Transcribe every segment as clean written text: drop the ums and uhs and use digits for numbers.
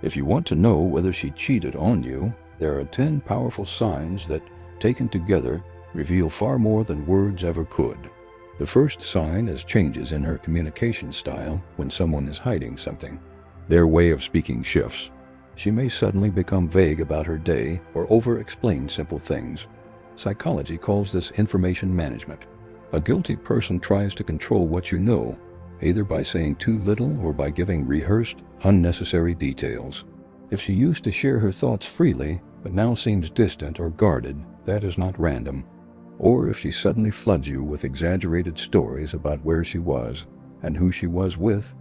If you want to know whether she cheated on you, there are 10 powerful signs that, taken together, reveal far more than words ever could. The first sign is changes in her communication style when someone is hiding something. Their way of speaking shifts. She may suddenly become vague about her day or over-explain simple things. Psychology calls this information management. A guilty person tries to control what you know, either by saying too little or by giving rehearsed, unnecessary details. If she used to share her thoughts freely, but now seems distant or guarded, that is not random. Or if she suddenly floods you with exaggerated stories about where she was and who she was with,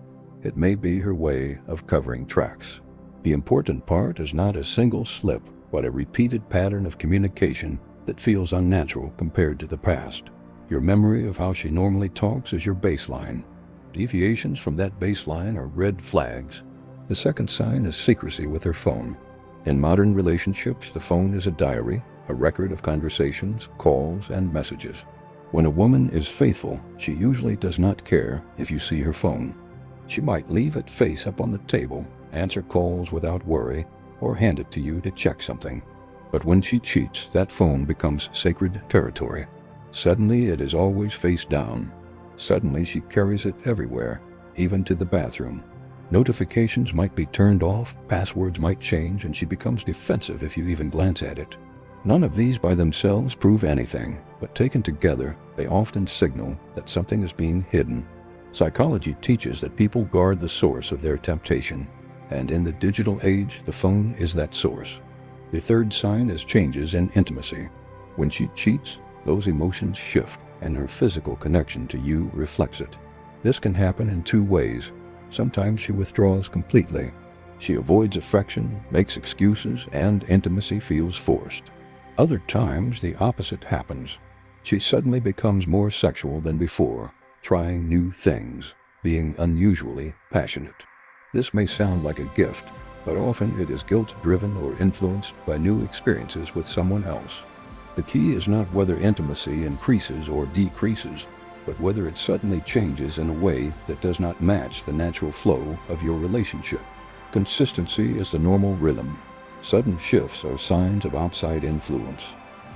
it may be her way of covering tracks. The important part is not a single slip, but a repeated pattern of communication that feels unnatural compared to the past. Your memory of how she normally talks is your baseline. Deviations from that baseline are red flags. The second sign is secrecy with her phone. In modern relationships, the phone is a diary, a record of conversations, calls, and messages. When a woman is faithful, she usually does not care if you see her phone. She might leave it face up on the table, answer calls without worry, or hand it to you to check something. But when she cheats, that phone becomes sacred territory. Suddenly, it is always face down. Suddenly, she carries it everywhere, even to the bathroom. Notifications might be turned off, passwords might change, and she becomes defensive if you even glance at it. None of these by themselves prove anything, but taken together, they often signal that something is being hidden. Psychology teaches that people guard the source of their temptation, and in the digital age, the phone is that source. The third sign is changes in intimacy. When she cheats, those emotions shift, and her physical connection to you reflects it. This can happen in two ways. Sometimes she withdraws completely. She avoids affection, makes excuses, and intimacy feels forced. Other times, the opposite happens. She suddenly becomes more sexual than before, trying new things, being unusually passionate. This may sound like a gift, but often it is guilt-driven or influenced by new experiences with someone else. The key is not whether intimacy increases or decreases, but whether it suddenly changes in a way that does not match the natural flow of your relationship. Consistency is the normal rhythm. Sudden shifts are signs of outside influence.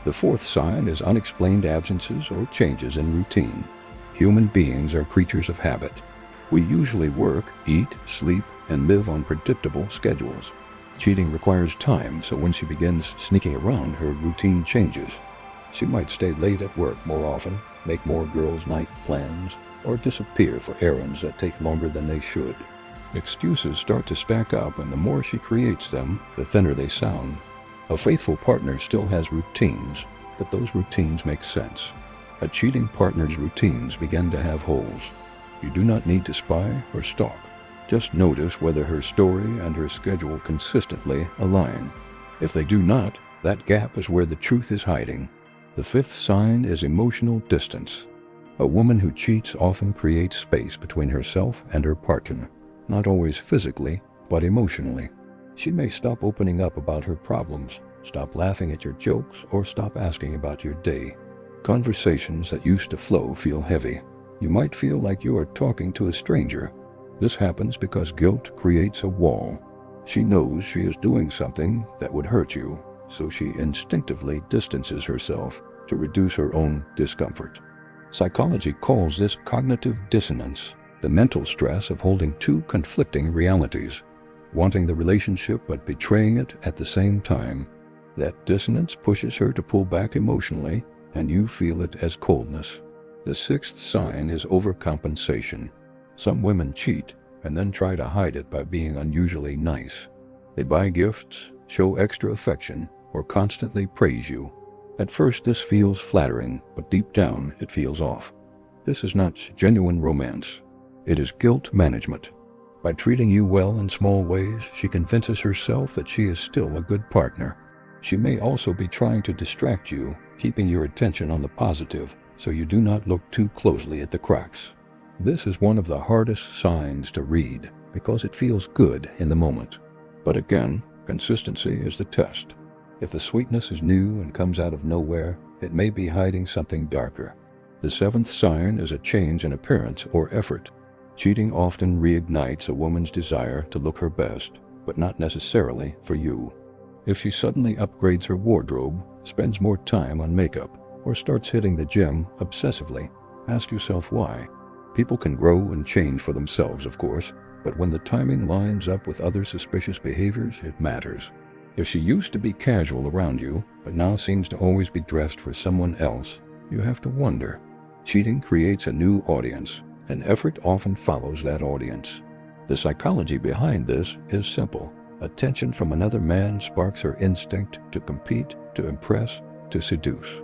The fourth sign is unexplained absences or changes in routine. Human beings are creatures of habit. We usually work, eat, sleep, and live on predictable schedules. Cheating requires time, so when she begins sneaking around, her routine changes. She might stay late at work more often, make more girls' night plans, or disappear for errands that take longer than they should. Excuses start to stack up, and the more she creates them, the thinner they sound. A faithful partner still has routines, but those routines make sense. A cheating partner's routines begin to have holes. You do not need to spy or stalk. Just notice whether her story and her schedule consistently align. If they do not, that gap is where the truth is hiding. The fifth sign is emotional distance. A woman who cheats often creates space between herself and her partner, not always physically, but emotionally. She may stop opening up about her problems, stop laughing at your jokes, or stop asking about your day. Conversations that used to flow feel heavy. You might feel like you are talking to a stranger. This happens because guilt creates a wall. She knows she is doing something that would hurt you, so she instinctively distances herself to reduce her own discomfort. Psychology calls this cognitive dissonance, the mental stress of holding two conflicting realities, wanting the relationship but betraying it at the same time. That dissonance pushes her to pull back emotionally, and you feel it as coldness. The sixth sign is overcompensation. Some women cheat and then try to hide it by being unusually nice. They buy gifts, show extra affection, or constantly praise you. At first this feels flattering, but deep down it feels off. This is not genuine romance. It is guilt management. By treating you well in small ways, she convinces herself that she is still a good partner. She may also be trying to distract you, keeping your attention on the positive, so you do not look too closely at the cracks. This is one of the hardest signs to read because it feels good in the moment. But again, consistency is the test. If the sweetness is new and comes out of nowhere, it may be hiding something darker. The seventh sign is a change in appearance or effort. Cheating often reignites a woman's desire to look her best. but not necessarily for you. If she suddenly upgrades her wardrobe, spends more time on makeup, or starts hitting the gym obsessively, ask yourself why. People can grow and change for themselves, of course, but when the timing lines up with other suspicious behaviors, it matters. If she used to be casual around you, but now seems to always be dressed for someone else, you have to wonder. Cheating creates a new audience, and effort often follows that audience. The psychology behind this is simple. Attention from another man sparks her instinct to compete, to impress, to seduce.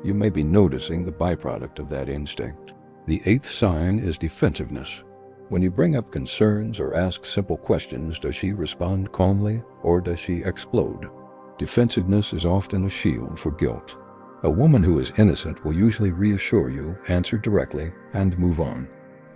You may be noticing the byproduct of that instinct. The 8th sign is defensiveness. When you bring up concerns or ask simple questions, does she respond calmly or does she explode? Defensiveness is often a shield for guilt. A woman who is innocent will usually reassure you, answer directly, and move on.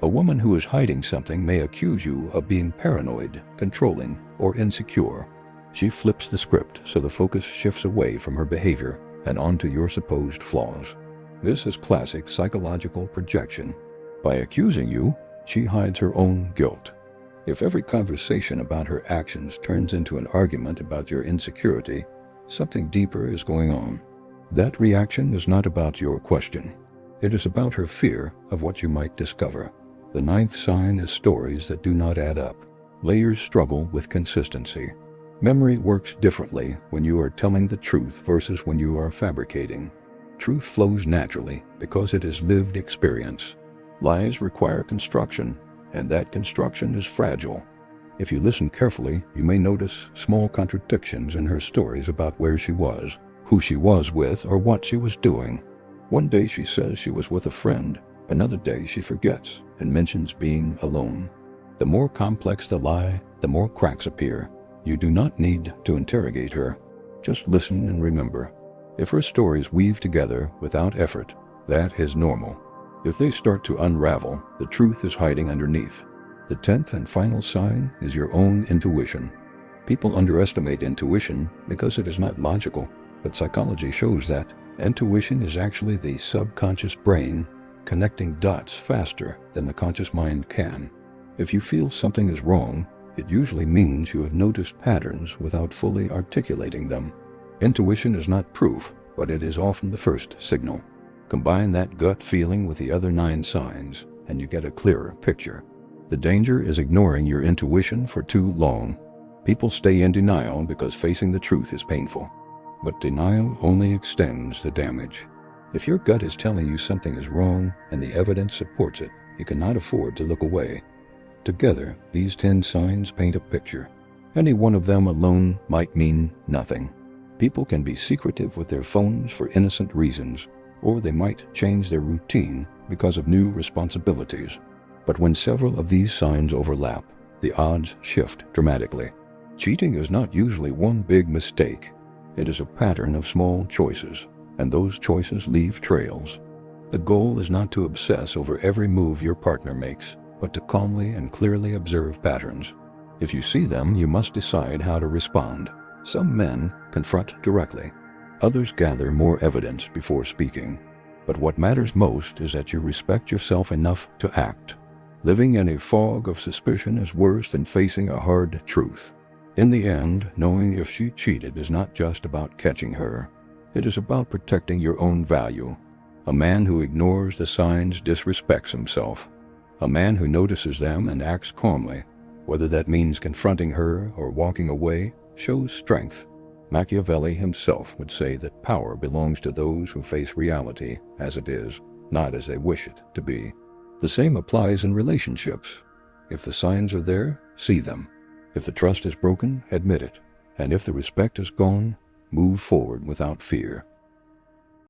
A woman who is hiding something may accuse you of being paranoid, controlling, or insecure. She flips the script so the focus shifts away from her behavior and onto your supposed flaws. This is classic psychological projection. By accusing you, she hides her own guilt. If every conversation about her actions turns into an argument about your insecurity, something deeper is going on. That reaction is not about your question. It is about her fear of what you might discover. The 9th sign is stories that do not add up. Layers struggle with consistency. Memory works differently when you are telling the truth versus when you are fabricating. Truth flows naturally because it is lived experience. Lies require construction, and that construction is fragile. If you listen carefully, you may notice small contradictions in her stories about where she was, who she was with, or what she was doing. One day she says she was with a friend. Another day she forgets and mentions being alone. The more complex the lie, the more cracks appear. You do not need to interrogate her. Just listen and remember. If her stories weave together without effort, that is normal. If they start to unravel, the truth is hiding underneath. The 10th and final sign is your own intuition. People underestimate intuition because it is not logical, but psychology shows that intuition is actually the subconscious brain connecting dots faster than the conscious mind can. If you feel something is wrong, it usually means you have noticed patterns without fully articulating them. Intuition is not proof, but it is often the first signal. Combine that gut feeling with the other 9 signs, and you get a clearer picture. The danger is ignoring your intuition for too long. People stay in denial because facing the truth is painful. But denial only extends the damage. If your gut is telling you something is wrong and the evidence supports it, you cannot afford to look away. Together, these 10 signs paint a picture. Any one of them alone might mean nothing. People can be secretive with their phones for innocent reasons, or they might change their routine because of new responsibilities. But when several of these signs overlap, the odds shift dramatically. Cheating is not usually one big mistake. It is a pattern of small choices, and those choices leave trails. The goal is not to obsess over every move your partner makes, but to calmly and clearly observe patterns. If you see them, you must decide how to respond. Some men confront directly. Others gather more evidence before speaking. But what matters most is that you respect yourself enough to act. Living in a fog of suspicion is worse than facing a hard truth. In the end, knowing if she cheated is not just about catching her. It is about protecting your own value. A man who ignores the signs disrespects himself. A man who notices them and acts calmly, whether that means confronting her or walking away, shows strength. Machiavelli himself would say that power belongs to those who face reality as it is, not as they wish it to be. The same applies in relationships. If the signs are there, see them. If the trust is broken, admit it. And if the respect is gone, move forward without fear.